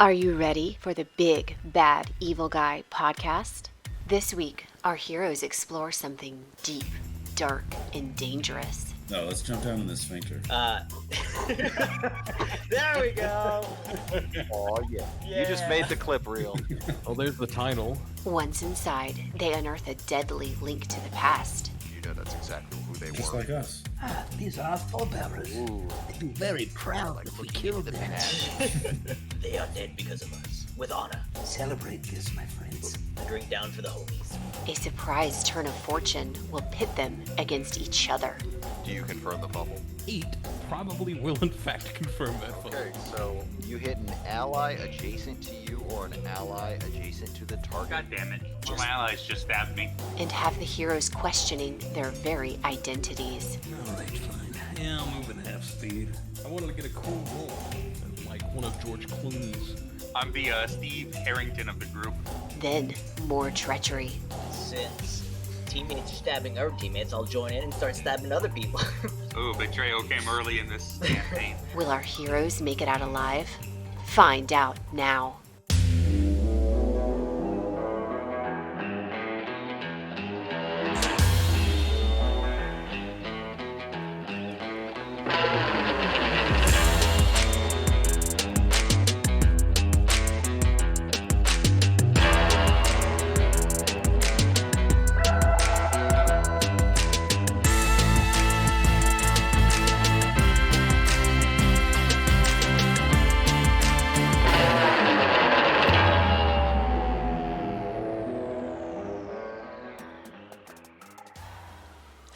Are you ready for the Big Bad Evil Guy podcast? This week, our heroes explore something deep, dark, and dangerous. No, let's jump down in the sphincter. There we go. Oh, yeah. You just made the clip reel. Oh, there's the title. Once inside, they unearth a deadly link to the past. You know that's exactly who they Just were. like us. These are our forebearers. They'd be very proud if we killed them. They are dead because of us, with honor. Celebrate this, my friends. A drink down for the homies. A surprise turn of fortune will pit them against each other. Do you confirm the bubble? 8 probably will in fact confirm that fun. Okay, so you hit an ally adjacent to you or an ally adjacent to the target. God damn it. One of my allies just stabbed me. And have the heroes questioning their very identities. All right, fine. Yeah, I'm moving half speed. I wanted to get a cool roll, like one of George Clooney's. I'm the Steve Harrington of the group. Then, more treachery. Since teammates are stabbing other teammates, I'll join in and start stabbing other people. Ooh, betrayal came early in this campaign. Will our heroes make it out alive? Find out now.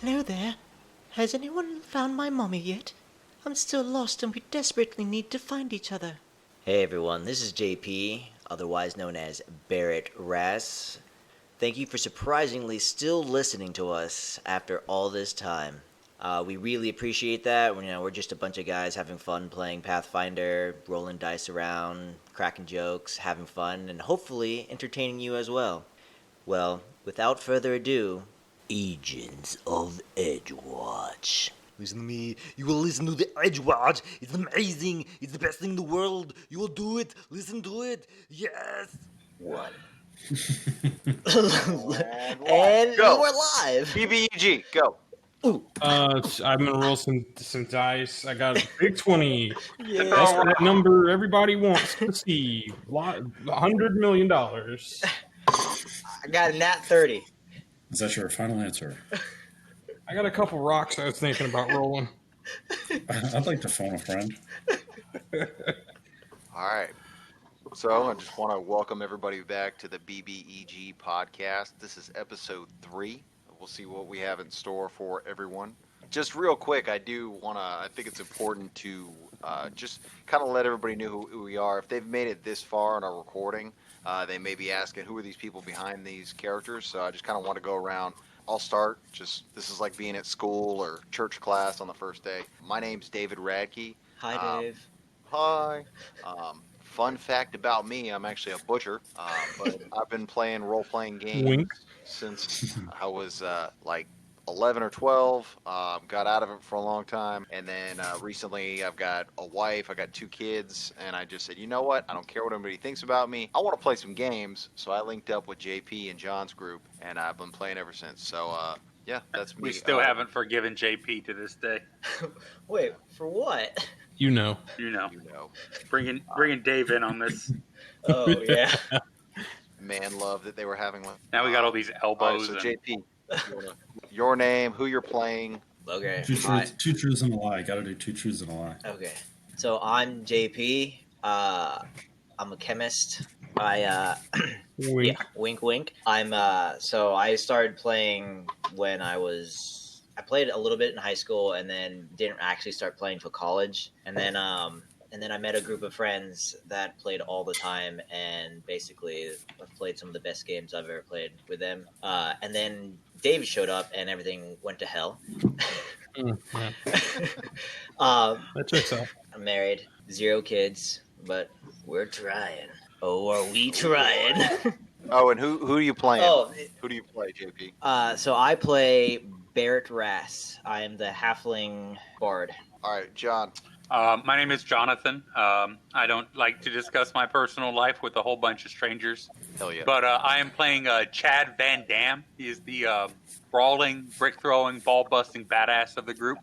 Hello there. Has anyone found my mommy yet? I'm still lost and we desperately need to find each other. Hey everyone, this is JP, otherwise known as Barrett Rass. Thank you for surprisingly still listening to us after all this time. We really appreciate that. We're just a bunch of guys having fun playing Pathfinder, rolling dice around, cracking jokes, having fun, and hopefully entertaining you as well. Well, without further ado, Agents of Edgewatch. Listen to me. You will listen to the Edgewatch. It's amazing. It's the best thing in the world. You will do it. Listen to it. Yes. One. And Go. we're live! BBEG, go. I'm gonna roll some dice. I got a big 20. Yeah. That's that number everybody wants to see. $100 million. I got a nat 30. Is that your final answer? I got a couple rocks I was thinking about rolling. I'd like to phone a friend. All right. So I just want to welcome everybody back to the BBEG podcast. This is episode 3. We'll see what we have in store for everyone. Just real quick, I think it's important to just kind of let everybody know who we are. If they've made it this far in our recording, they may be asking, who are these people behind these characters? So I just kind of want to go around. I'll start. This is like being at school or church class on the first day. My name's David Radke. Hi, Dave. Hi. Fun fact about me, I'm actually a butcher, but I've been playing role-playing games Wink. since I was like 11 or 12. Got out of it for a long time, and then recently I've got a wife, I got 2 kids, and I just said, you know what, I don't care what anybody thinks about me, I want to play some games. So I linked up with JP and John's group, and I've been playing ever since. So yeah, that's me. We still haven't forgiven JP to this day. Wait, for what? You know. You know, You know, bringing Dave in on this. Oh, yeah. man love that they were having one. Now we got all these All right, elbows. so and JP, your name, who you're playing. Okay. Two truths and a lie. Got to do 2 truths and a lie. Okay. So I'm JP. I'm a chemist. Wink. Yeah, wink, wink. So I started playing when I played a little bit in high school and then didn't actually start playing till college. And then I met a group of friends that played all the time, and basically I've played some of the best games I've ever played with them. And then Dave showed up and everything went to hell. Yeah. That checks out. I'm married, 0 kids, but we're trying. Oh, are we trying? Oh, and who are you playing? Oh, Who do you play, JP? so I play Barrett Rass. I am the halfling bard. All right, John. My name is Jonathan. I don't like to discuss my personal life with a whole bunch of strangers. Hell yeah. But I am playing Chad Van Dam. He is the brawling, brick-throwing, ball-busting badass of the group.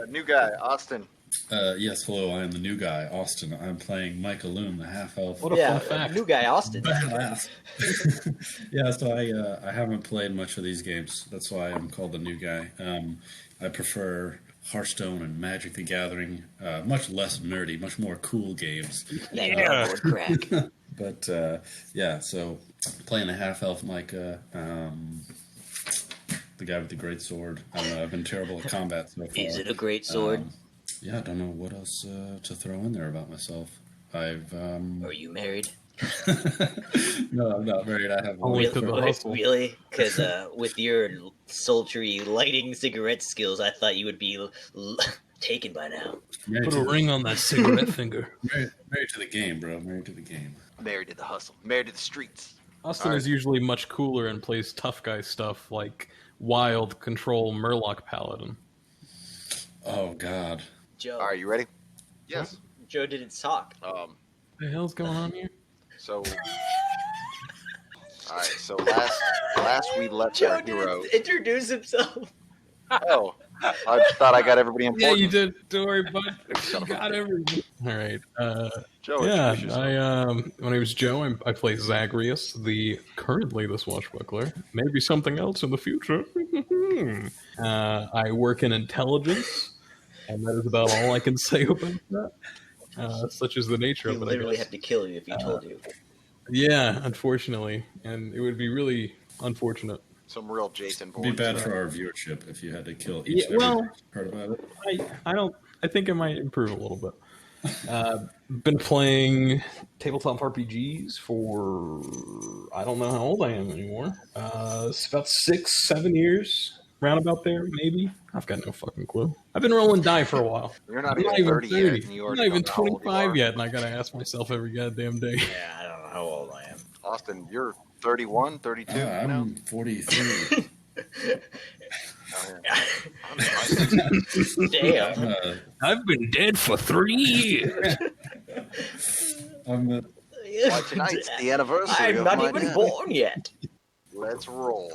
New guy, Austin. Yes, hello, I am the new guy, Austin. I'm playing Micah Loom, the half-elf. What a fun fact. New guy, Austin. Yeah, so I haven't played much of these games. That's why I'm called the new guy. I prefer Hearthstone and Magic the Gathering. Much less nerdy, much more cool games. Yeah. Crack. But, yeah, so playing the half-elf Micah, the guy with the great sword. I don't know, I've been terrible at combat so far. Is it a great sword? Yeah, I don't know what else to throw in there about myself. Are you married? No, I'm not married. I have Really? Because with your sultry lighting cigarette skills, I thought you would be taken by now. Put a ring on that cigarette finger. Married to the game, bro. Married to the game. Married to the hustle. Married to the streets. Austin is usually much cooler and plays tough guy stuff like Wild, Control, Murloc Paladin. Oh, God. Joe. All right, you ready? Yes. Joe didn't talk. What the hell's going on here? So, all right. So last we left Joe our hero. didn't introduce himself. Oh, I thought I got everybody important. Yeah, you did. Don't worry, bud. You got everything. All right. Joe, yeah, introduce yourself. my name is Joe. I play Zagreus, currently the swashbuckler. Maybe something else in the future. I work in intelligence, and that is about all I can say about that. Such is the nature of it. He literally I guess. have to kill you if he told you. Yeah, unfortunately, and it would be really unfortunate. Some real Jason It'd be Bourne bad stuff. for our viewership if you had to kill each and every part about it. I think it might improve a little bit. Been playing tabletop RPGs for I don't know how old I am anymore. It's about 6-7 years, roundabout there, maybe. I've got no fucking clue. I've been rolling die for a while. You're not I'm even 30 yet, and you I'm already not even don't know how old you 25 are. yet, and I gotta ask myself every goddamn day. Yeah, I don't know how old I am. Austin, you're 31, 32 now? I'm 43. Damn. I've been dead for 3 years. I'm Why, tonight's the anniversary I'm of not my even death. born yet. Let's roll.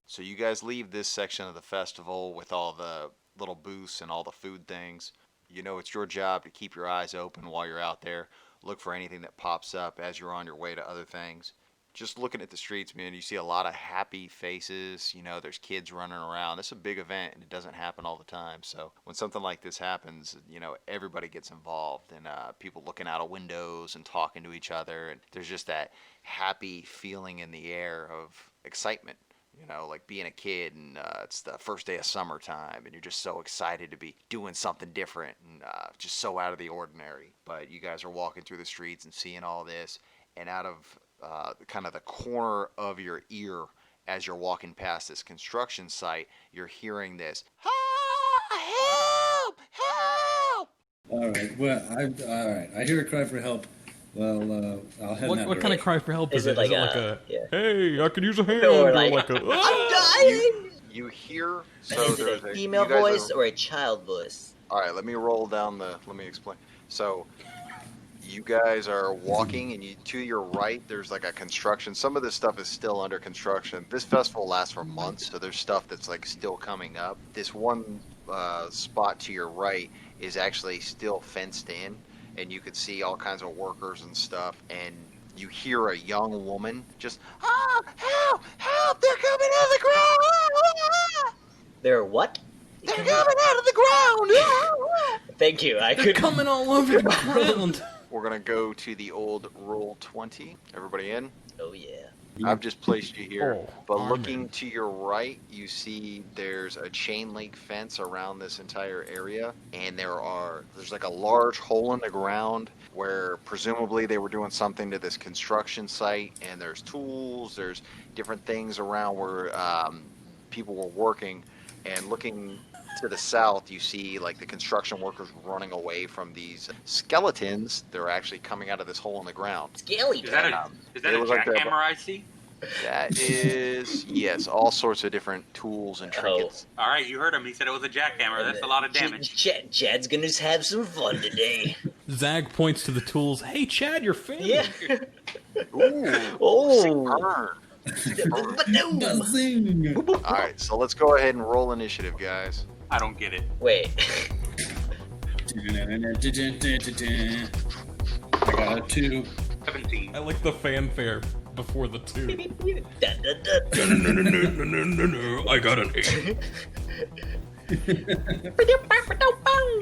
So you guys leave this section of the festival with all the little booths and all the food things. You know it's your job to keep your eyes open while you're out there. Look for anything that pops up as you're on your way to other things. Just looking at the streets, man, you see a lot of happy faces. You know, there's kids running around. It's a big event, and it doesn't happen all the time. So when something like this happens, you know, everybody gets involved. And people looking out of windows and talking to each other. And there's just that happy feeling in the air of excitement. You know, like being a kid, and it's the first day of summertime, and you're just so excited to be doing something different and just so out of the ordinary. But you guys are walking through the streets and seeing all this, and out of kind of the corner of your ear as you're walking past this construction site, you're hearing this, help, help! all right. Well, all right. I hear a cry for help. Well, I'll head that What kind of cry for help is it? like Is it a- like a, yeah. hey, I could use a hand? Or Or like, like a, I'm dying! You hear, so Is it there's a a female you guys voice are- or a child voice? All right, let me roll down let me explain. So, you guys are walking, and to your right, there's like a construction. Some of this stuff is still under construction. This festival lasts for months, so there's stuff that's like still coming up. This one spot to your right is actually still fenced in, and you could see all kinds of workers and stuff. And you hear a young woman just, help, help, they're coming out of the ground. They're what? They're coming out of the ground. Thank you. I they're could coming all over the ground. We're going to go to the old roll 20. Everybody in? Oh yeah. I've just placed you here. Oh, But I'm looking in. to your right, you see there's a chain link fence around this entire area. And there's like a large hole in the ground where presumably they were doing something to this construction site. And there's tools, there's different things around where people were working. And looking to the south, you see like the construction workers running away from these skeletons. They're actually coming out of this hole in the ground. Scaly. Is that a It was like that- jackhammer I see? That is, yes, all sorts of different tools and trinkets. All right, you heard him. He said it was a jackhammer. That's a lot of damage. Chad's gonna have some fun today. Zag points to the tools. Hey, Chad, your family. Yeah. Ooh, sick burn. Buzzing. All right, so let's go ahead and roll initiative, guys. I don't get it. Wait. I got a 2. 17. I like the fanfare before the 2. I got an 8.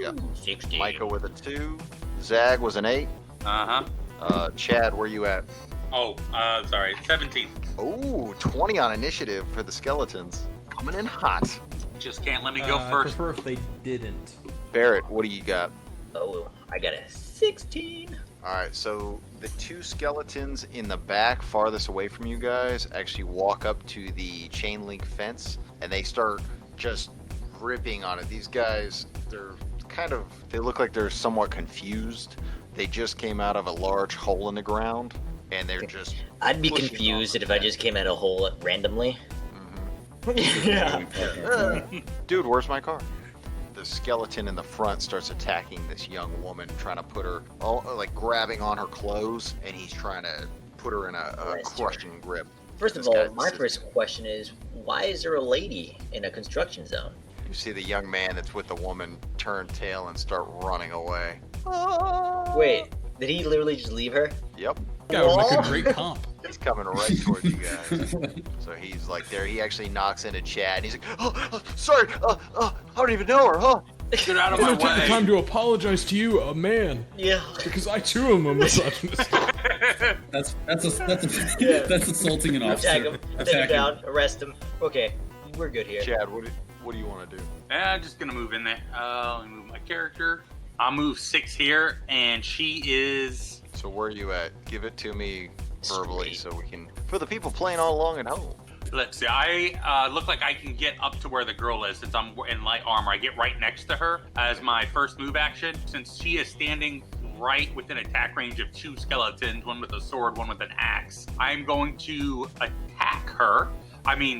Yep. 16. Micah with a 2. Zag was an 8. Uh-huh. Chad, where you at? Oh, sorry. 17. Ooh, 20 on initiative for the skeletons. Coming in hot. Just can't let me go I first. prefer if they didn't. Barrett, what do you got? Oh, I got a 16. All right, so the 2 skeletons in the back, farthest away from you guys, actually walk up to the chain link fence, and they start just gripping on it. These guys, they look like they're somewhat confused. They just came out of a large hole in the ground, and they're just. I'd be pushing confused on if I just came out a hole randomly. Yeah. Dude, where's my car? The skeleton in the front starts attacking this young woman, trying to put her, grabbing on her clothes, and he's trying to put her in a crushing grip. First of all, my first question is, why is there a lady in a construction zone? You see the young man that's with the woman turn tail and start running away. Wait, did he literally just leave her? Yep. That would make a great comp. He's coming right towards you guys. So he's like there. He actually knocks into Chad. And he's like, sorry. I don't even know her, huh? Get out of I'm my gonna take the way. time to apologize to you, a man, Yeah. because I too am a misogynist. That's assaulting an officer. Tag him, take him Attack him. down, arrest him. Okay, we're good here. Chad, what do you want to do? I'm just gonna move in there. Let me move my character. I'll move 6 here, and she is. So where are you at? Give it to me verbally Sweet. so we can, for the people playing all along at home. Let's see. I look like I can get up to where the girl is since I'm in light armor. I get right next to her as my first move action. Since she is standing right within attack range of 2 skeletons, one with a sword, one with an axe, I'm going to attack her.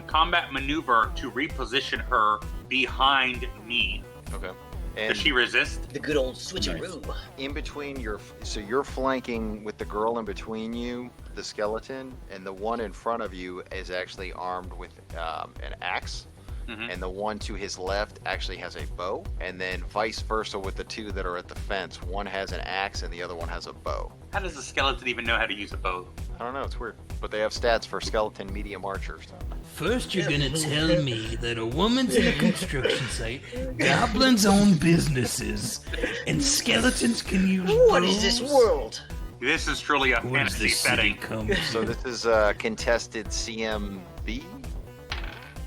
Combat maneuver to reposition her behind me. Okay. Does And she resist? The good old switcheroo. in between you're flanking with the girl in between you, the skeleton, and the one in front of you is actually armed with an axe. Mhm. And the one to his left actually has a bow, and then vice versa with the 2 that are at the fence. One has an axe and the other one has a bow. How does a skeleton even know how to use a bow? I don't know, it's weird. But they have stats for skeleton medium archers. First, you're gonna tell me that a woman's in a construction site, goblins own businesses, and skeletons can use What is this bows? world? This is truly a What does fantasy this city setting. come So to? this is contested CMB?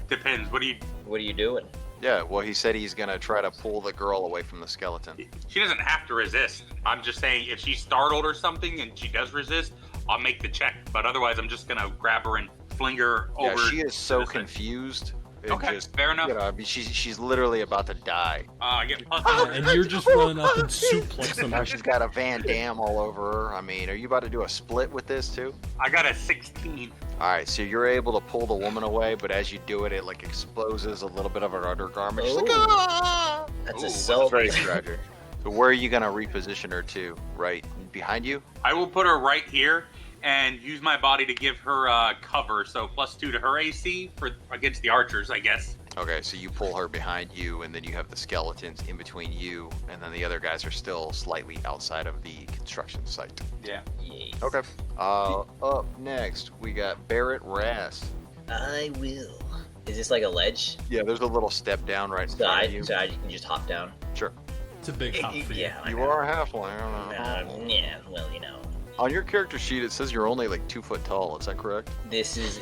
Depends. What are you doing? Yeah, well he said he's gonna try to pull the girl away from the skeleton. She doesn't have to resist. I'm just saying if she's startled or something and she does resist, I'll make the check. But otherwise, I'm just gonna grab her and fling her over. Yeah, she is so to the side. confused. It Okay, fair enough. She's literally about to die. I get plus. And you're just running up and suplexing Now her. she's got a Van Damme all over her. Are you about to do a split with this too? I got a 16. All right, so you're able to pull the woman away, but as you do it, it exposes a little bit of her undergarment. She's like, Oh. ah! That's Ooh, assault. Very tragic. So where are you gonna reposition her to? Right behind you? I will put her right here and use my body to give her cover. So +2 to her AC against the archers, I guess. Okay, so you pull her behind you, and then you have the skeletons in between you, and then the other guys are still slightly outside of the construction site. Yeah. Yes. Okay. Up next, we got Barrett Rass. I will. Is this like a ledge? Yeah, there's a little step down right in So front I, of you. so I can just hop down? Sure. It's a big hop for you. Yeah. I You know. are a halfling. I don't know. Yeah, well, you know. On your character sheet, it says you're only 2 foot tall. Is that correct? This is...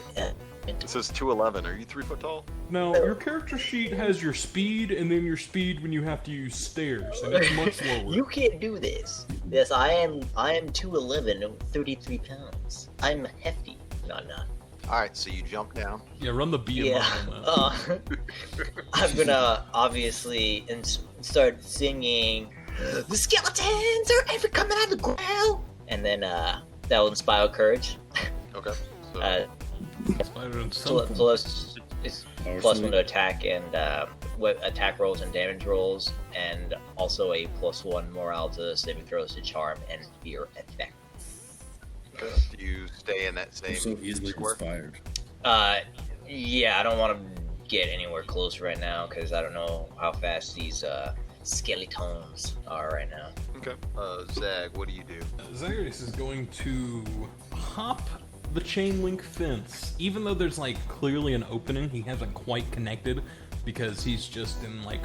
It says 2'11". Are you 3 foot tall? Now, your character sheet has your speed and then your speed when you have to use stairs, and it's much lower. You can't do this. Yes, I am 2'11", 33 pounds. I'm hefty. No, I'm not. All right, so you jump down. Yeah, run the BMI Yeah. on that. I'm gonna obviously start singing, "The skeletons are ever coming out of the ground," and then that will inspire courage. Okay. So, Spider and So, something. it's Power plus sweep. 1 to attack and attack rolls and damage rolls, and also a +1 morale to saving throws to charm and fear effect. Do you stay in that I'm same so easily square? inspired. Yeah, I don't want to get anywhere close right now because I don't know how fast these skeletons are right now. Okay. Zag, what do you do? Zagreus is going to hop the chain link fence. Even though there's like clearly an opening, he hasn't quite connected because he's just in like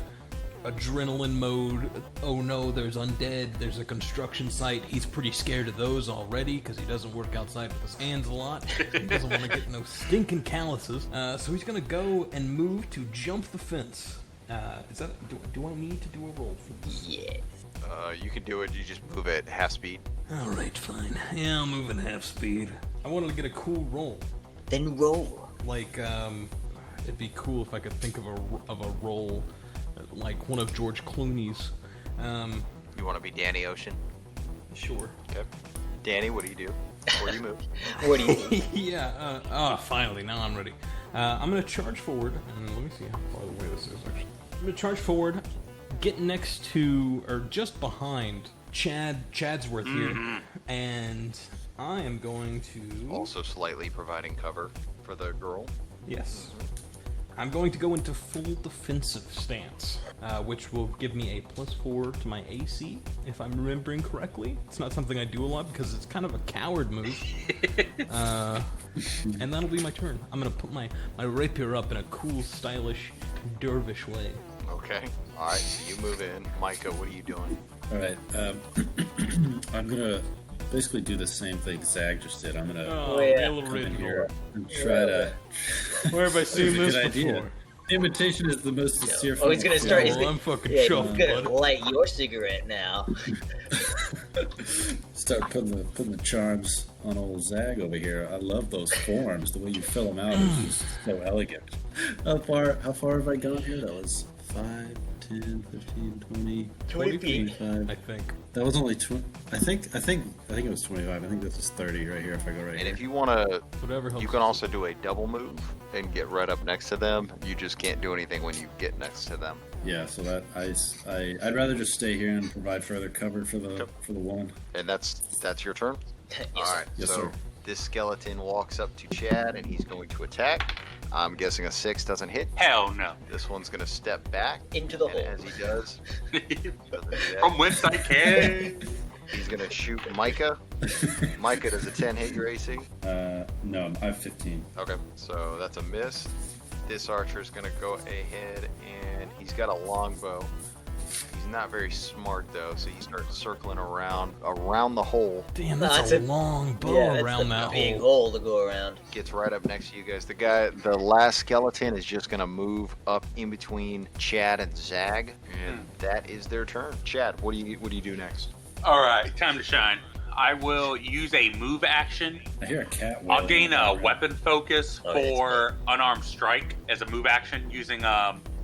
adrenaline mode. Oh no, there's undead, there's a construction site. He's pretty scared of those already because he doesn't work outside with his hands a lot. He doesn't want to get no stinking calluses. So he's gonna go and move to jump the fence. Is that do I need to do a roll for this? Yeah. You can do it. You just move at half speed. Alright, fine. Yeah, I'll move at half speed. I wanted to get a cool roll. Then roll. Like, it'd be cool if I could think of a role, like one of George Clooney's. You want to be Danny Ocean? Sure. Okay. Danny, what do you do? Before you move. What do you? Yeah. Finally, now I'm ready. I'm gonna charge forward, and let me see how far away this is. Actually, I'm gonna charge forward, get next to or just behind Chadsworth here, and I am going to Also slightly providing cover for the girl. Yes. I'm going to go into full defensive stance, which will give me a +4 to my AC, if I'm remembering correctly. It's not something I do a lot because it's kind of a coward move. And that'll be my turn. I'm going to put my rapier up in a cool, stylish, dervish way. Okay. All right. So you move in. Micah, what are you doing? All right. I'm gonna basically do the same thing Zag just did. I'm gonna Oh, yeah. real come in original. here and try to. Where have I seen That's a this good idea. before? Imitation is the most sincere Oh, he's form gonna of start. Yeah, He's well, gonna, I'm fucking yeah, chuffed, he's gonna bud. light your cigarette now. Start putting the charms on old Zag over here. I love those forms. The way you fill them out is just so elegant. How far have I gone here? That was 5, 10, 15, 20, 20 feet. 25. I think. That was only 20. I think it was 25. I think this is 30 right here if I go right And here. if you want to, Whatever helps. you can also do a double move and get right up next to them. You just can't do anything when you get next to them. Yeah, so that I'd rather just stay here and provide further cover for the woman. And that's your turn. All right. Yes, so sir. this skeleton walks up to Chad and he's going to attack. I'm guessing a 6 doesn't hit. Hell no. This one's going to step back. Into the And hole. as he does, From whence I came. he's going to shoot Micah. Micah, does a 10 hit your AC? No, I have 15. Okay, so that's a miss. This archer is going to go ahead and he's got a longbow. He's not very smart though, so he starts circling around the hole. Damn, No, that's it's a long bow Yeah, around it's a that big hole. hole to go around. Gets right up next to you guys. The last skeleton is just going to move up in between Chad and Zag, and that is their turn. Chad, what do you do next? All right, time to shine. I will use a move action. I hear a cat. I'll wailing gain in the a background. weapon focus Oh, yeah, for unarmed strike as a move action using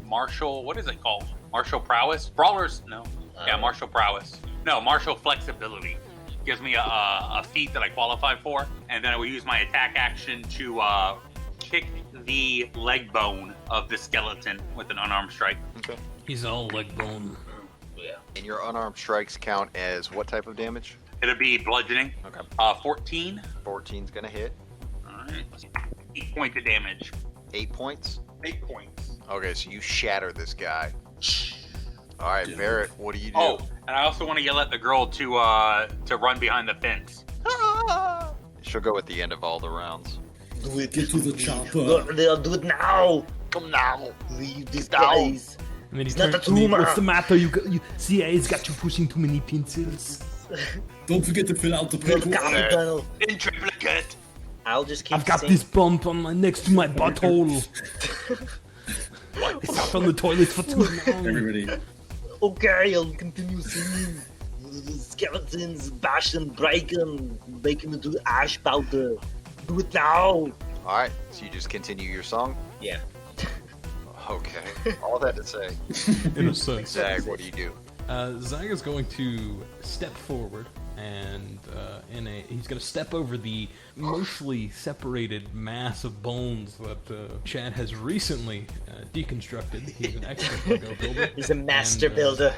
martial. What is it called? Martial prowess. Brawlers? No. Yeah, martial prowess. No, martial flexibility. Gives me a feat that I qualify for, and then I will use my attack action to kick the leg bone of the skeleton with an unarmed strike. Okay. He's all leg bone. Yeah. And your unarmed strikes count as what type of damage? It'll be bludgeoning. Okay. 14. 14's going to hit. All right. 8 points of damage. 8 points. 8 points. Okay, so you shatter this guy. All right, Yeah. Barrett, what do you do? Oh, and I also want to yell at the girl to run behind the fence. She'll go at the end of all the rounds. Do it. Get to the chopper. Do it now. Come now. Leave these Down. guys. And then he It's not turns a to me, tumor. what's the matter? You CIA's got you pushing too many pencils. Don't forget to fill out the Well, paperwork. capital. In triplicate. I'll just keep I've got saying- this bump on next to my butthole. It's sat on the toilet for too long. Everybody, Okay, I'll continue singing. The skeletons bash and break and make them into ash powder. Do it now. All right, so you just continue your song? Yeah. Okay. All that to say. In a sense. Zag, what do you do? Zag is going to step forward, and he's going to step over the mostly separated mass of bones that Chad has recently deconstructed. He's an expert Lego builder. He's a master and, builder.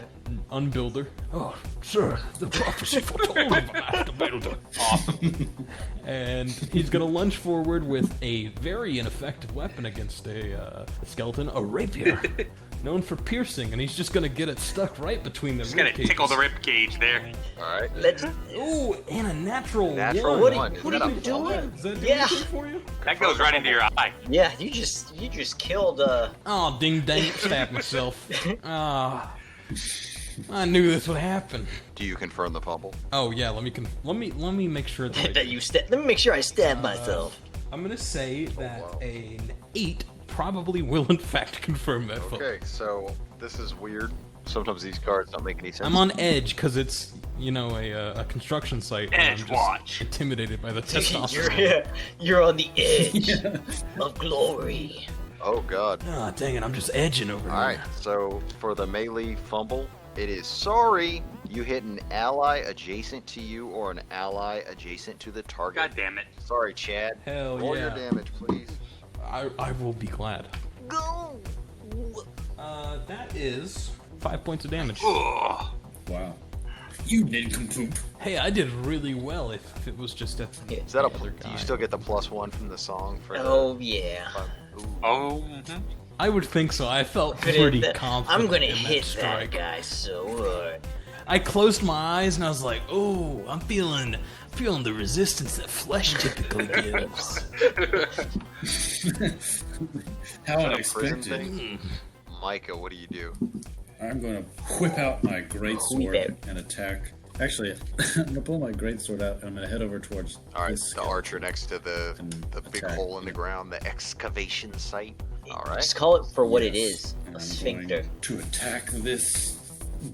Unbuilder. Oh, sir, the prophecy foretold of a master builder. Awesome. And he's going to lunge forward with a very ineffective weapon against a skeleton, a rapier, known for piercing, and he's just going to get it stuck right between the Just gonna tickle the rib cage there. All right. Let's. Ooh, and a natural Natural one. one. What are you doing? Does that do Yeah. anything for you? That goes right into your eye. Yeah, you just killed. Oh, ding dang! Stabbed myself. Ah, I knew this would happen. Do you confirm the fumble? Oh yeah, let me make sure that I that you Let me make sure I stab myself. I'm gonna say that wow. an 8 probably will in fact confirm that. Okay, so this is weird. Sometimes these cards don't make any sense. I'm on edge because it's a construction site. and I'm just Edgewatch. intimidated by the testosterone. You're on the edge of glory. Oh god. Oh dang it! I'm just edging over All right, so for the melee fumble, it is sorry. You hit an ally adjacent to you or an ally adjacent to the target. God damn it. Sorry, Chad. Hell Roll yeah. your damage, please. I will be glad. Go. That is 5 points of damage. Ugh. Wow. You nincompoop. Hey, I did really well if it was just at the Is that a? other Do guy. you still get the +1 from the song? For Oh yeah. Ooh. Oh, I would think so. I felt Gonna pretty hit that- confident. I'm gonna in hit that that strike. guy so hard. I closed my eyes and I was like, "Oh, I'm feeling the resistance that flesh typically gives." How Is that a prison unexpected. thing? Micah, what do you do? I'm going to whip out my great sword Whip and attack. Actually, I'm going to pull my great sword out and I'm going to head over towards All right, this the skeleton. archer next to the big attack. hole in the ground, the excavation site. All right. Just call it for what it Yes, is. and A I'm sphincter. going to attack this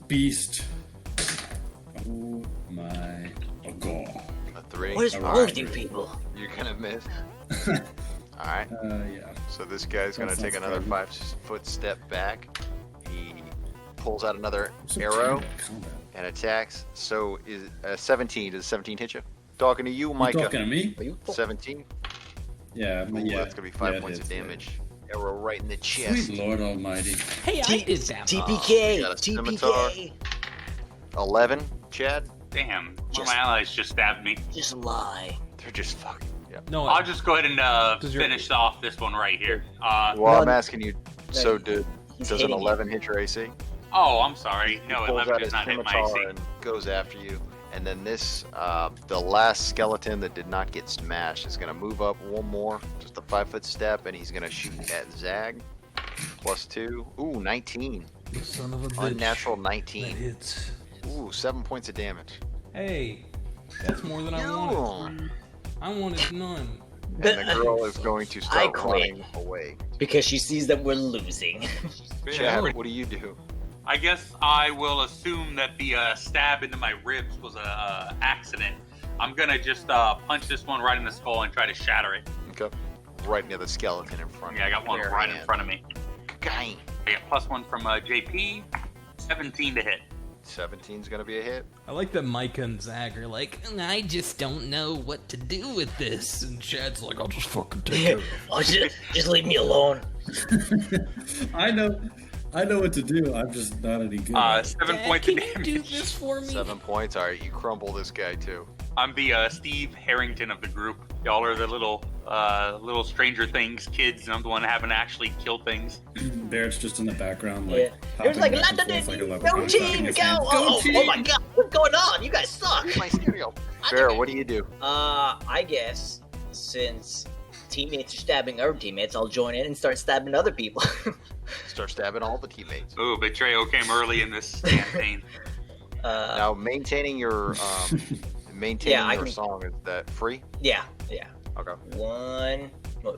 beast. Oh my god. A 3. What is All wrong right. with you people? You're gonna miss. All right. Yeah. So this guy's gonna That take sounds another frightening. 5-foot step back. He pulls out another I'm so arrow terrible at combat. and attacks. So is 17? Does 17 hit you? Talking to you, You Micah. talking to me? Are you? 17. Yeah, Ooh, yeah. that's gonna be 5 yeah, it points of hits, yeah. damage. Arrow right in the chest. Sweet Lord Almighty. Hey, I did that. TPK. You got a scimitar. TPK. 11, Chad. damn. One of Just- my allies just stabbed me. Just lie. They're just fucking. Yeah. No, I'll just go ahead and Does your- finish off this one right here. Well, I'm No, asking you. So he's does an hitting you. 11 hit your AC? Oh, I'm sorry. He No, pulls 11 out does his not hit my scimitar AC. and goes after you. And then this, the last skeleton that did not get smashed is going to move up one more, just a 5-foot step, and he's going to shoot at Zag. +2. Ooh, 19. son of a bitch. Unnatural That 19. hits. Ooh, 7 points of damage. Hey, that's more than I wanted. I wanted none. And the girl is going to I start quit. running away. Because she sees that we're losing. Chad, what do you do? I guess I will assume that the stab into my ribs was a accident. I'm gonna just punch this one right in the skull and try to shatter it. Okay. Right near the skeleton in front of Yeah, I you. got one Bare right in hand. front of me. Gang. I got +1 from JP, 17 to hit. 17's going to be a hit. I like that Micah and Zag are like, I just don't know what to do with this. And Chad's like, I'll just fucking take it. Oh, just leave me alone. I know what to do. I'm just not any good. at it. 7 points of Can you do damage. this for me? 7 points. All right, you crumble this guy too. I'm the Steve Harrington of the group. Y'all are the little Stranger Things kids, and I'm the one having to actually kill things. Barrett's just in the background, Yeah. like It was like, hopping back and forth like a go leprechaun, team, clapping his go! hands. Oh my god, what's going on? You guys suck. My stereo. Bear, what do you do? I guess since teammates are stabbing other teammates, I'll join in and start stabbing other people. Start stabbing all the teammates. Ooh, betrayal came early in this campaign. Now, maintaining your Yeah, I can- song, is that free? yeah. Okay. 1,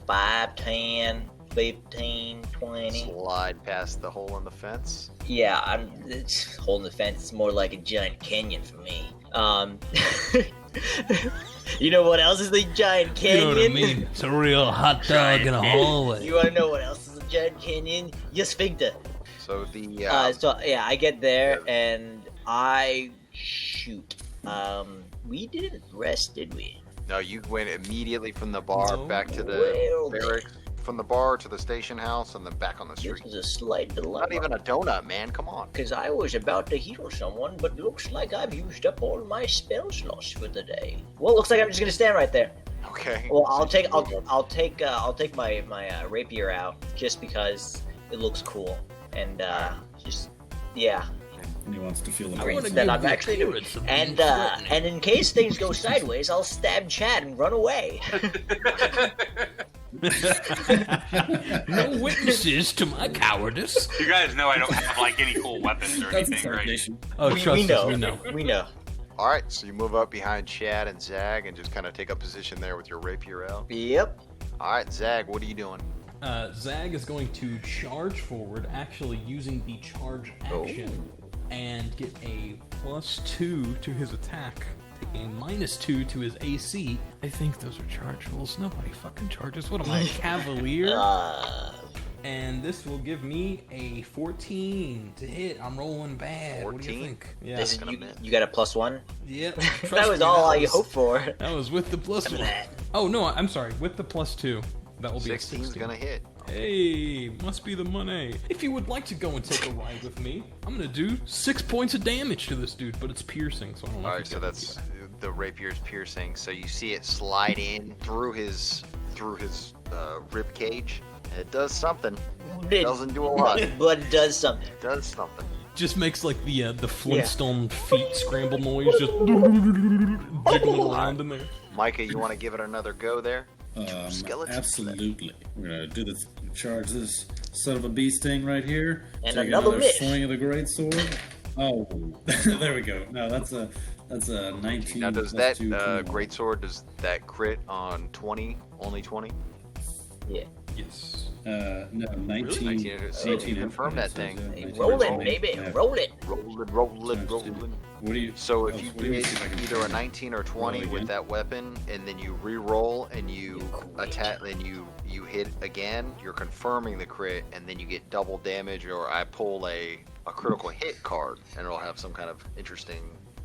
5, 10, 15, 20. Slide past the hole in the fence. Yeah, it's holding the fence. It's more like a giant canyon for me. You know what else is a giant You know canyon? what I mean? It's a real hot dog in a hallway. You wanna know what else is a giant canyon? Your sphincter. So the So yeah, I get there and I shoot We didn't rest, did we? No, you went immediately from the bar No. back to the Well, barracks, from the bar to the station house, and then back on the This street. is a slight dilemma. Not even a donut, man. Come on. Because I was about to heal someone, but looks like I've used up all my spell slots for the day. Well, looks like I'm just gonna stand right there. Okay. Well, I'll take my rapier out just because it looks cool and yeah. And he wants to feel the I wanna breeze. That give I'm the actually doing. appearance of And being threatening. and in case things go sideways, I'll stab Chad and run away. No witnesses to my cowardice. You guys know I don't have like any cool weapons or That's anything, right? assassination. Oh, we trust know. us, we know. We know. All right, so you move up behind Chad and Zag and just kind of take a position there with your rapier out. Yep. All right, Zag, what are you doing? Zag is going to charge forward, actually using the charge action, and get a +2 to his attack, taking a -2 to his AC. I think those are chargeables. Nobody fucking charges. What am I, a cavalier? And this will give me a 14 to hit. I'm rolling bad. What do you 14? think? Yeah. This is, gonna you, miss. you got a +1? Yep. That Trust was me, all you was- hoped for. That was with the +1. Oh no, I'm sorry. With the +2, that will be a 16's 16. gonna hit. Hey, must be the money. If you would like to go and take a ride with me, I'm gonna do 6 points of damage to this dude, but it's piercing, so I don't know. All if right, you so get that's the rapier's piercing. So you see it slide in through his rib cage. And it does something. It doesn't do a lot. It But it does something. does something. just makes like the Flintstone feet scramble noise, just jiggling around in there. Micah, you want to give it another go there? Skeleton. Absolutely. We're gonna do this. Charge this son of a bee sting right here. And Take another miss. swing of the great sword. Oh, there we go. No, that's a 19. Now, does plus that 2, 21. greatsword, does that crit on 20? Only 20? Yeah. Yes. No, 19. 19. See if you confirm that thing. Hey, 19. roll it, baby. Yeah. Roll it. Rolling. What do you? So oh, if you what do did see if I can- either a 19 or 20 roll with again? that weapon, and then you re-roll and you attack, and you hit again, you're confirming the crit, and then you get double damage, or I pull a critical hit card, and it'll have some kind of interesting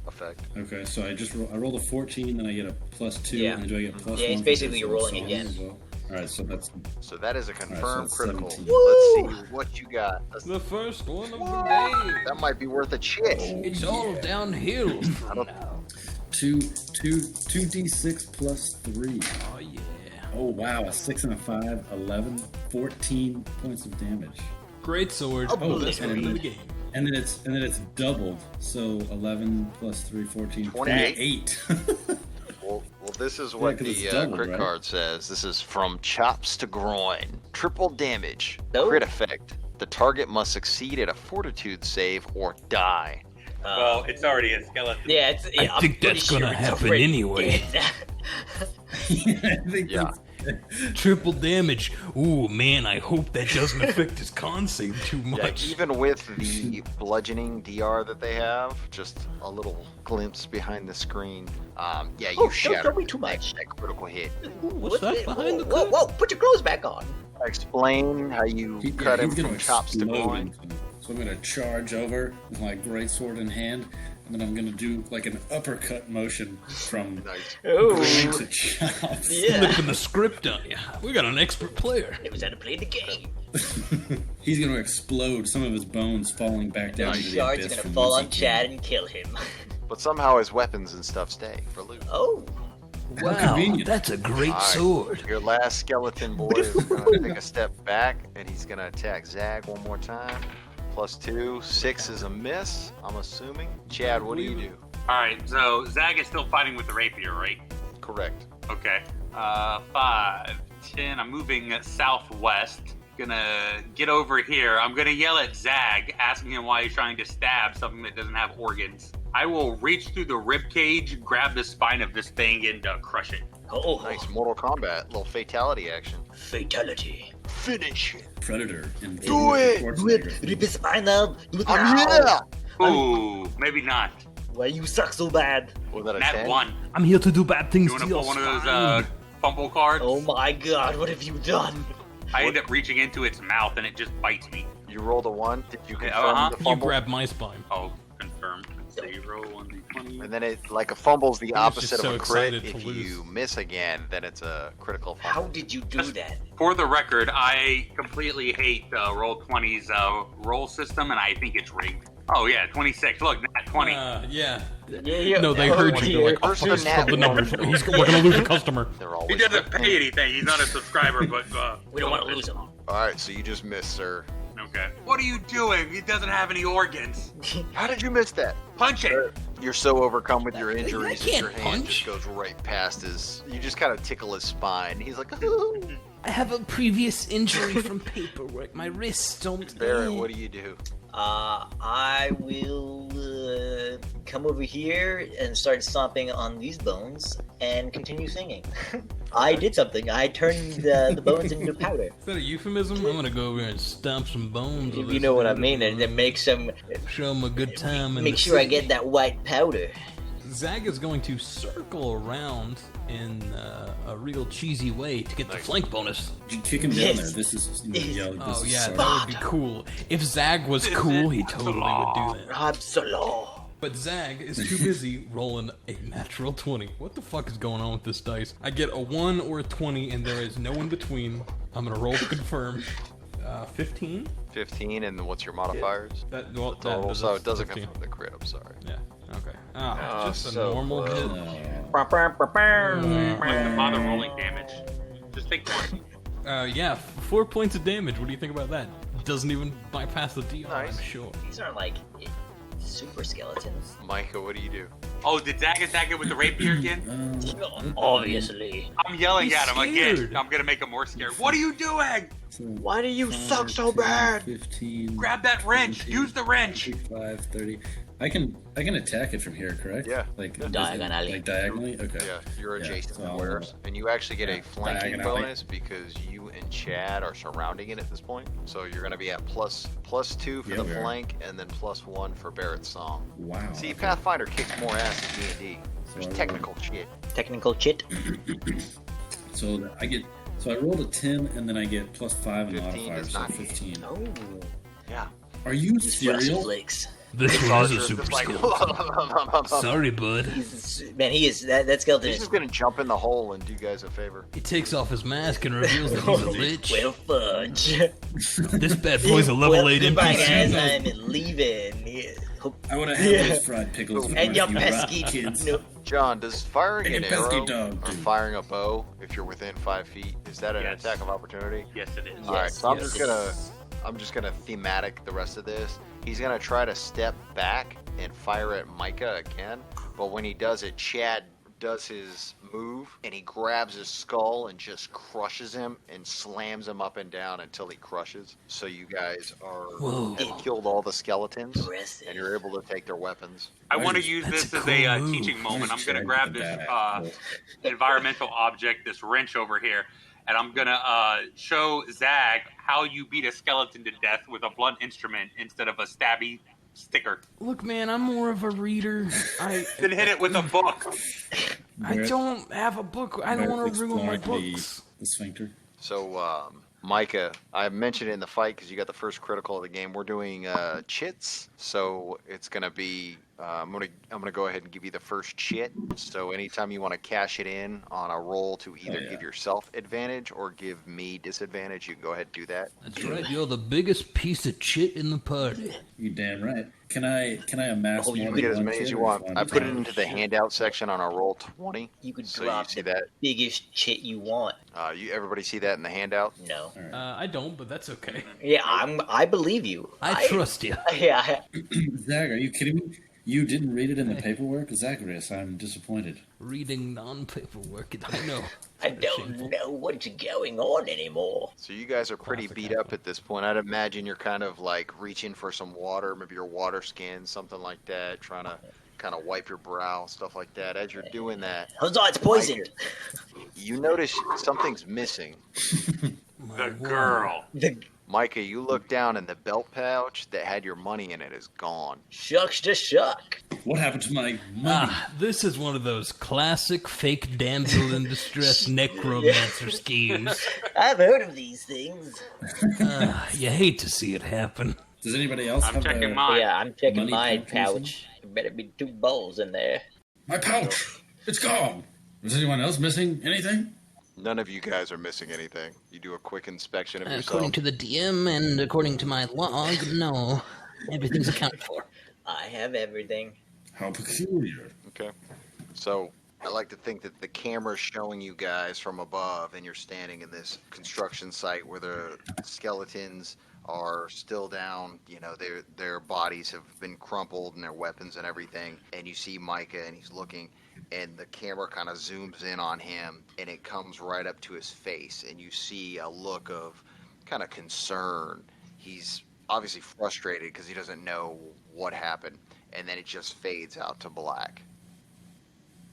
effect. Okay, so I rolled a 14, then I get a +2, Yeah. and then do I get +1? Yeah, it's for basically this you're rolling song again. as well? All right, so that's So that is a confirmed that's critical. 17. Let's see what you got. The first one of the day. That might be worth a check. It's all downhill from now. 2d6 plus 3. Oh yeah. Oh wow, a 6 and a 5, 11, 14 points of damage. Great sword. Oh, That's and the end of then- the game. And then it's doubled. So 11 plus 3, 14, 28. 28. Well, this is what 'cause it's the doubled, crit right? card says. This is from chops to groin. Triple damage. Oh. Crit effect. The target must succeed at a fortitude save or die. Well, it's already a skeleton. Yeah, it's. Yeah, I think that's gonna happen anyway. I think Yeah. that's- Triple damage. Ooh, man, I hope that doesn't affect his con save too Yeah, much. even with the bludgeoning DR that they have, just a little glimpse behind the screen. Yeah, you shatter don't be too much. that critical hit. What's that behind the Whoa, curtain? whoa, put your clothes back on. Explain how you cut him he's from gonna chops to explode groin. into him. So I'm gonna charge over with my great sword in hand, and then I'm gonna do like an uppercut motion from Nice. groin to chops. Yeah. Flipping the script on you. We got an expert player. It was how to play the game. He's gonna explode, some of his bones falling back down into the Shards are abyss gonna from fall whence on he Chad came. and kill him. But somehow his weapons and stuff stay for loot. Oh. Wow, convenient. that's a great All right, sword. Your last skeleton boy is going to take a step back, and he's going to attack Zag one more time. +2. 6 is a miss, I'm assuming. Chad, what do you do? All right, so Zag is still fighting with the rapier, right? Correct. Okay. 5, 10. I'm moving southwest. Gonna get over here. I'm gonna yell at Zag, asking him why he's trying to stab something that doesn't have organs. I will reach through the rib cage, grab the spine of this thing, and crush it. Oh, Nice Mortal Kombat, little fatality action. fatality. Finish it. Predator and Do it! Do it. Rip his spine out. Do it I'm now. here! Ooh, maybe not. Why you suck so bad? Was that a Nat 10? 1. I'm here to do bad things You to wanna your pull one of those spine. fumble cards? Oh my god, what have you done? I end up reaching into its mouth and it just bites me. You rolled a 1. Did you confirm uh-huh. the You fumble? grab my spine. Oh, confirmed. So you roll on the 20. And then it like a fumble's the just opposite so of a crit. excited to If lose. you miss again, then it's a critical How fumble. did you do that? For the record, I completely hate Roll20's roll system, and I think it's rigged. Oh yeah, 26. Look, nat 20. Yeah. Yeah. No, they heard you. They're like, oh, First here's the nat the numbers. one. We're gonna lose a customer. They're He always doesn't pay anything. He's not a subscriber, but We don't want to lose him. All right, so you just missed, sir. okay. What are you doing? He doesn't have any organs. How did you miss that? Punch it. You're so overcome with your injuries that can't your hand punch. just goes right past his. You just kind of tickle his spine. He's like, "Ooh." I have a previous injury from paperwork. My wrists don't. Barrett, what do you do? I will come over here and start stomping on these bones and continue singing. I did something. I turned the bones into powder. Is that a euphemism? I'm gonna go over and stomp some bones. If you know what I mean, and then make some. Show them a good time. in Make the sure I city. get that white powder. Zag is going to circle around in a real cheesy way to get the flank bonus. You kick him down Yes. there. This is. Yeah, this Oh is yeah, sorry. that would be cool. If Zag was cool, he totally would do that. Absolutely. But Zag is too busy rolling a natural 20. What the fuck is going on with this dice? I get a 1 or a 20, and there is no in between. I'm gonna roll to confirm. 15? 15, and what's your modifiers? That, well, that Total, was so a it doesn't 15. confirm the crit. I'm sorry. Yeah, okay. Oh, Just a so normal close. hit. What's the bother rolling damage? Just take one. Yeah, 4 points of damage. What do you think about that? Doesn't even bypass the DR, Nice. I'm sure. These aren't like super skeletons. Micah, what do you do? Oh, did Zach attack it with the rapier again? Obviously. I'm yelling He's at him scared. again. I'm gonna make him more scared. What are you doing? Why do you suck so bad? 15. Grab that wrench. 17, Use the wrench. 25, 30. I can attack it from here, correct? Yeah. Like Diagonally. Like diagonally. Okay. Yeah, you're Yeah, adjacent so to I'll- squares, and you actually get a flanking diagonally. bonus because you and Chad are surrounding it at this point. So you're going to be at +2 for Yeah, the we are. flank, and then +1 for Barrett's song. Wow. See, okay. Pathfinder kicks more ass than D&D. There's So I technical shit. Technical chit. So I get. So I rolled a 10, and then I get +5 in 15 modifier, does so not 15. Oh. Yeah. Are you These frosted serial? flakes. This one is a Roger's super just like, skeleton. Sorry, bud. Man, he is that skeleton He's is just going to jump in the hole and do you guys a favor. He takes off his mask and reveals that he's a lich. well fudge. This bad boy's a level 8 goodbye, guys. NPC. I'm leaving. Yeah. I want to have those fried pickles. with And my your few pesky rock kids. no. John, does firing And an your pesky arrow dog, or dude. firing a bow, if you're within 5 feet, is that an Yes. attack of opportunity? Yes, it is. All right, so yes. I'm just gonna thematic the rest of this. He's gonna try to step back and fire at Micah again, but when he does it, Chad does his move and he grabs his skull and just crushes him and slams him up and down until he crushes. So you guys have killed all the skeletons Impressive. and you're able to take their weapons. I want to use That's this a as cool a move. teaching moment. I'm going to Chad grab with this that. environmental object, this wrench over here, and I'm going to show Zag how you beat a skeleton to death with a blunt instrument instead of a stabby sticker. Look, man, I'm more of a reader. Then hit it with a book. I don't have a book. I don't want to ruin my Exploring books. the sphincter. So, Micah, I mentioned it in the fight because you got the first critical of the game. We're doing chits, so it's gonna be. I'm gonna go ahead and give you the first chit. So anytime you want to cash it in on a roll to either give yourself advantage or give me disadvantage, you can go ahead and do that. That's right, you're the biggest piece of shit in the party. You damn right. Can I amass You more can than get as one many as chit you or want. one I put it time? into the handout section on our roll 20. You could So drop you see the that? biggest chit you want. Everybody see that in the handout? No. I don't, but that's okay. Yeah, I believe you. I trust you. Yeah. Zach, are you kidding me? You didn't read it in the paperwork? Zacharias, I'm disappointed. Reading non-paperwork, I know. I don't know what's going on anymore. So you guys are pretty beat up at this point. I'd imagine you're kind of like reaching for some water, maybe your water skin, something like that, trying to kind of wipe your brow, stuff like that. As you're doing that, Huzzah, it's poisoned. you notice something's missing. The girl. Micah, you look down and the belt pouch that had your money in it is gone. Shucks to shuck. What happened to my money? This is one of those classic fake damsel in distress necromancer schemes. I've heard of these things. You hate to see it happen. Does anybody else I'm have checking their mine. Yeah, I'm checking money my pouch missing? pouch. There better be 2 bowls in there. My pouch! It's gone! Is anyone else missing anything? None of you guys are missing anything. You do a quick inspection of yourself. According to the DM and according to my log, no. Everything's accounted for. I have everything. How peculiar. Okay. So I like to think that the camera's showing you guys from above, and you're standing in this construction site where the skeletons are still down. You know, their bodies have been crumpled and their weapons and everything. And you see Micah, and he's looking, and the camera kind of zooms in on him, and it comes right up to his face, and you see a look of kind of concern. He's obviously frustrated because he doesn't know what happened, and then it just fades out to black.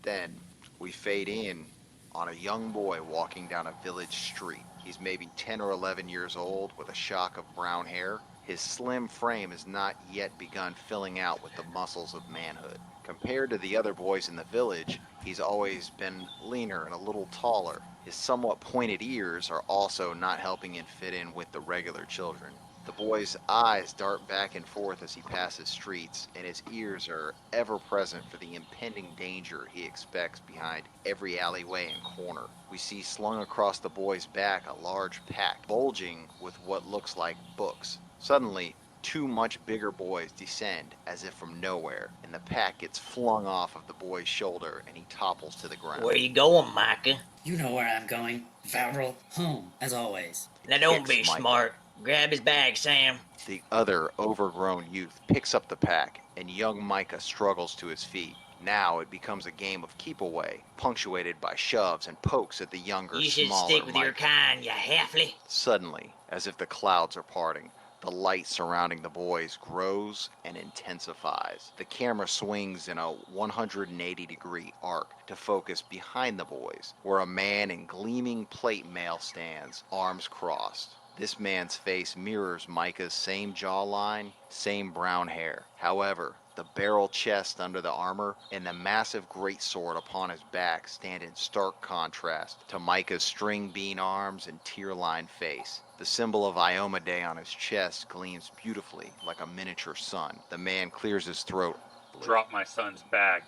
Then we fade in on a young boy walking down a village street. He's maybe 10 or 11 years old with a shock of brown hair. His slim frame has not yet begun filling out with the muscles of manhood. Compared to the other boys in the village, he's always been leaner and a little taller. His somewhat pointed ears are also not helping him fit in with the regular children. The boy's eyes dart back and forth as he passes streets, and his ears are ever present for the impending danger he expects behind every alleyway and corner. We see slung across the boy's back a large pack, bulging with what looks like books. Suddenly, 2 much bigger boys descend as if from nowhere, and the pack gets flung off of the boy's shoulder, and he topples to the ground. Where you going, Micah? You know where I'm going. Varrel, home, as always. Now don't Kicks be Micah. smart. Grab his bag, Sam. The other overgrown youth picks up the pack, and young Micah struggles to his feet. Now it becomes a game of keep away, punctuated by shoves and pokes at the younger, You should smaller stick with your Micah. kind, you halfly. Suddenly, as if the clouds are parting, the light surrounding the boys grows and intensifies. The camera swings in a 180-degree arc to focus behind the boys, where a man in gleaming plate mail stands, arms crossed. This man's face mirrors Micah's same jawline, same brown hair. However, the barrel chest under the armor and the massive greatsword upon his back stand in stark contrast to Micah's string bean arms and tear-lined face. The symbol of Iomade on his chest gleams beautifully like a miniature sun. The man clears his throat. Drop my son's bag.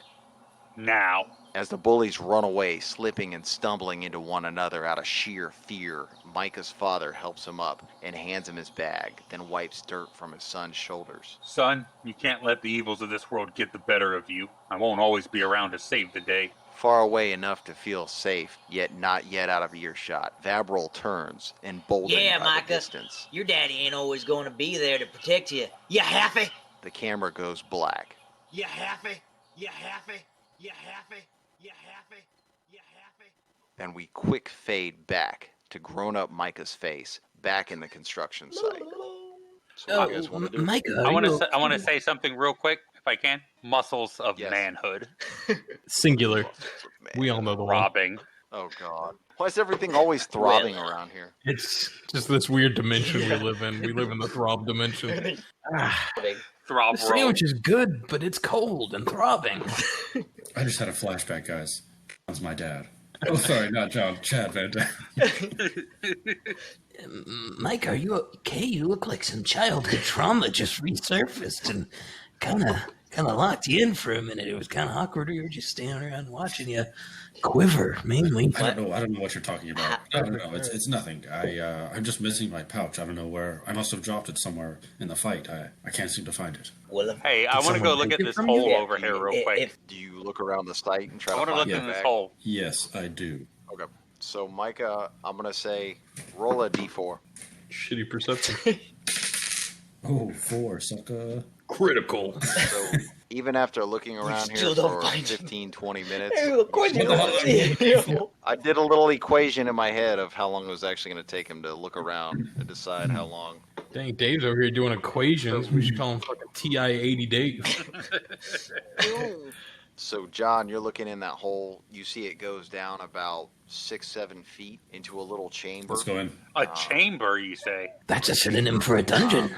Now. As the bullies run away, slipping and stumbling into one another out of sheer fear, Micah's father helps him up and hands him his bag, then wipes dirt from his son's shoulders. Son, you can't let the evils of this world get the better of you. I won't always be around to save the day. Far away enough to feel safe, yet not yet out of earshot, Vabril turns, emboldened Yeah, by Micah. the distance. Your daddy ain't always going to be there to protect you. You halfy. The camera goes black. You halfy. You halfy. You halfy. You halfy. You halfy. Then we quick fade back to grown-up Micah's face, back in the construction site. So what do you guys want to do? Micah, I want to say something real quick, if I can. Muscles of Yes. manhood. Singular. Man. We all know the one. Robbing. Oh, God. Why is everything always throbbing around here? It's just this weird dimension we live in. We live in the throb dimension. Throb The roll. sandwich is good, but it's cold and throbbing. I just had a flashback, guys. John's my dad. Oh, sorry, not John. Chad Van Damme. Mike, are you okay? You look like some childhood trauma just resurfaced and kind of locked you in for a minute. It was kind of awkward. We were just standing around watching you quiver, mainly. I don't know what you're talking about. I don't know. It's nothing. I'm just missing my pouch. I don't know where. I must have dropped it somewhere in the fight. I can't seem to find it. Well, Hey, I want to go look at this hole over here real quick. Do you look around the site and try I to want to find look the in this bag? hole. Yes, I do. Okay. So, Micah, I'm going to say roll a d4. Shitty perception. Oh, 4, sucker. Critical. So, even after looking around here still don't for find it. 15, 20 minutes, What I did a little equation in my head of how long it was actually going to take him to look around and decide how long. Dang, Dave's over here doing equations. We should call him fucking TI-80 Dave. So, John, you're looking in that hole. You see it goes down about 6-7 feet into a little chamber. Let's go in. A chamber, you say? That's a synonym for a dungeon.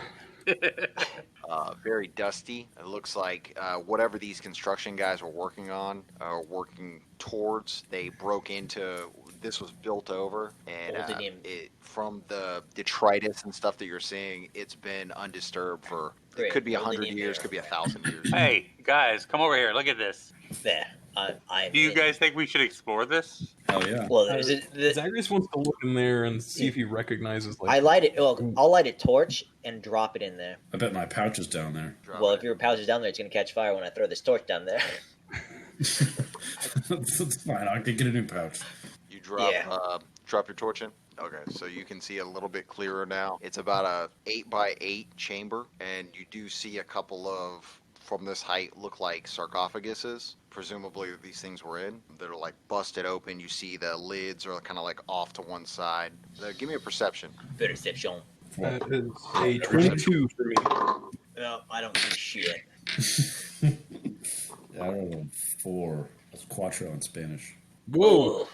Very dusty. It looks like whatever these construction guys were working on or working towards, they broke into this was built over, and Bolted in. from the detritus and stuff that you're seeing, it's been undisturbed for, Great. it could be Bolted 100 in years, there. could be 1,000 years. Hey, guys, come over here. Look at this. There. Do you guys think we should explore this? Oh yeah. Well, Zagreus wants to look in there and see if he recognizes. Like, I light it. Well, I'll light a torch and drop it in there. I bet my pouch is down there. Well, if your pouch is down there, it's gonna catch fire when I throw this torch down there. That's fine. I can get a new pouch. You drop Yeah. drop your torch in. Okay, so you can see a little bit clearer now. It's about a 8x8 chamber, and you do see a couple of, from this height, look like sarcophaguses. Presumably these things were in. They're like busted open. You see the lids are kind of like off to one side. Give me a perception. Perception. that is a 22 for me. No, I don't see shit. I rolled a 4. That's cuatro in Spanish. Whoa!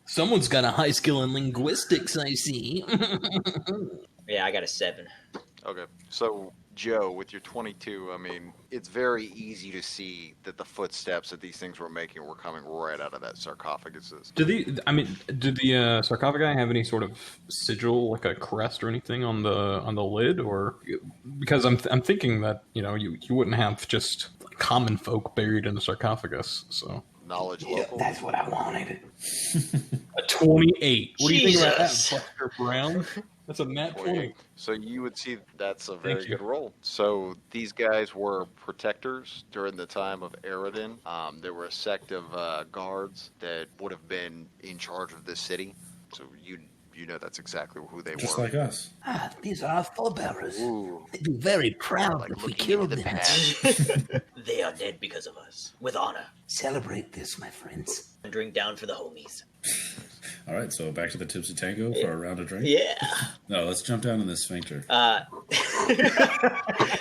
Someone's got a high skill in linguistics, I see. Yeah, I got a 7. Okay, so Joe, with your 22, I mean, it's very easy to see that the footsteps that these things were making were coming right out of that sarcophaguses. Did the sarcophagi have any sort of sigil, like a crest or anything on the lid, or because I'm thinking that you wouldn't have just common folk buried in a sarcophagus, so. Knowledge local. That's what I wanted. A 28. What do you think about that, Jesus. Buster Brown? That's a nat 20. So you would see that's a very Thank you. good roll. So these guys were protectors during the time of Aridin. There were a sect of guards that would have been in charge of this city. So you know that's exactly who they Just were. like us. Ah, these are our forebearers. Ooh. They'd be very proud Like if we looking killed into the them. past. They are dead because of us. With honor. Celebrate this, my friends. And drink down for the homies. All right, so back to the Tipsy Tango for a round of drink. Yeah. No, let's jump down in this sphincter.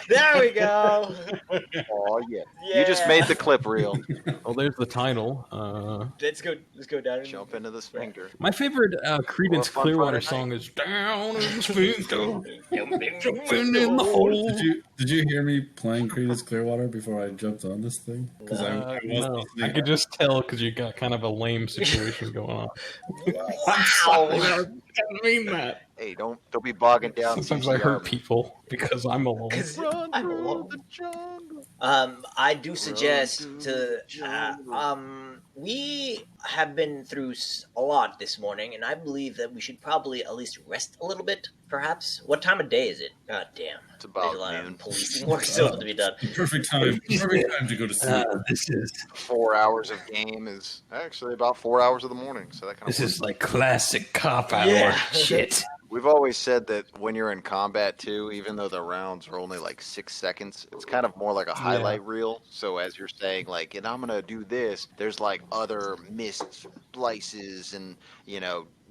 There we go. Oh yeah. You just made the clip reel. Well, there's the title. Let's go down. Jump into the sphincter. My favorite Creedence Or Fun Clearwater Friday song Night. is "Down in the Sphincter, jumping in the hole." Did you hear me playing Creedence Clearwater before I jumped on this thing? Because I wasn't No, listening. I could just tell because you got kind of a lame situation going on. Wow. I didn't mean that. Hey, don't be bogging down. Sometimes I hurt people because I'm alone. I'm alone. I do suggest we have been through a lot this morning, and I believe that we should probably at least rest a little bit, perhaps. What time of day is it? God damn. It's about There's a lot noon. of policing work still to be done. Perfect time to go to sleep. This is 4 hours of game is actually about 4 hours of the morning. So that kind of this is like classic cop hour Yeah. shit. We've always said that when you're in combat too, even though the rounds are only like 6 seconds, it's kind of more like a highlight reel. So as you're saying, like, and I'm gonna do this, there's like other missed slices and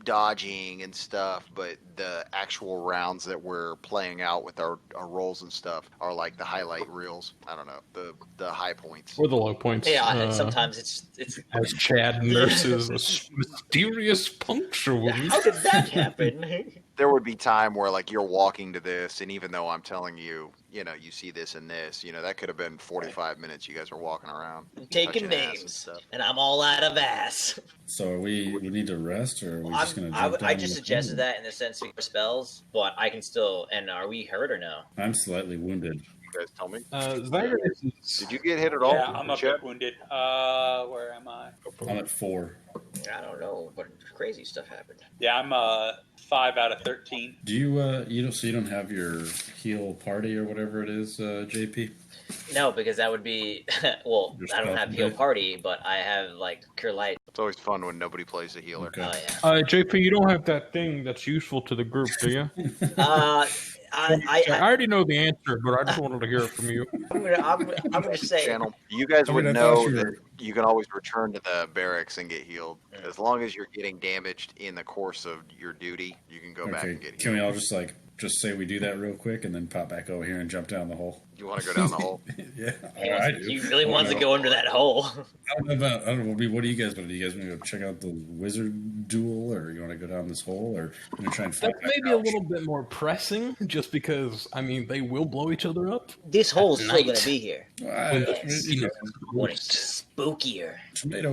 dodging and stuff, but the actual rounds that we're playing out with our rolls and stuff are like the highlight reels. I don't know, the high points. Or the low points. Yeah, sometimes it's. As Chad nurses a mysterious puncture wound. How did that happen? There would be time where like you're walking to this, and even though I'm telling you, you see this and this, that could have been 45 minutes you guys are walking around. Taking touching ass and names, stuff. and I'm all out of ass. So we need to rest, or are we just going to jump down? I on just the suggested phone? that in the sense of spells, but I can still. And are we hurt or no? I'm slightly wounded. You guys tell me. Zagreus is- Did you get hit at all? Yeah, I'm a Chet? bit wounded. Where am I? I'm at 4. I don't know, but crazy stuff happened. Yeah, I'm 5 out of 13. Do you you don't have your heal party or whatever it is, JP? No, because that would be well. Your I don't spell have from heal death? party, but I have like cure light. It's always fun when nobody plays a healer. Okay. Oh yeah. JP, you don't have that thing that's useful to the group, do you? I I already know the answer, but I just wanted to hear it from you. I'm gonna say Channel. You guys I would mean, I know thought you that were- you can always return to the barracks and get healed. As long as you're getting damaged in the course of your duty, you can go back Okay. and get Can healed. we all just say we do that real quick and then pop back over here and jump down the hole? You want to go down the hole? Yeah, He do. he really wants to go into that hole. I don't know. What do you guys want to do? You guys want to go check out the wizard duel, or you want to go down this hole, or you want to try and find That's that maybe a couch? little bit more pressing, just because, I mean, they will blow each other up. This hole's still night. gonna be here. You know, When it's spookier.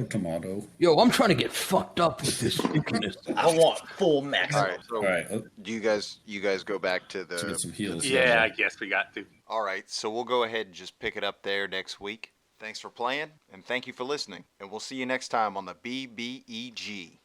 tomato. Yo, I'm trying to get fucked up with this spookiness. I want full max. All right. So All right, do you guys go back to let's the? get some heals. Yeah, I guess we got to. All right. So we'll go ahead and just pick it up there next week. Thanks for playing, and thank you for listening. And we'll see you next time on the BBEG.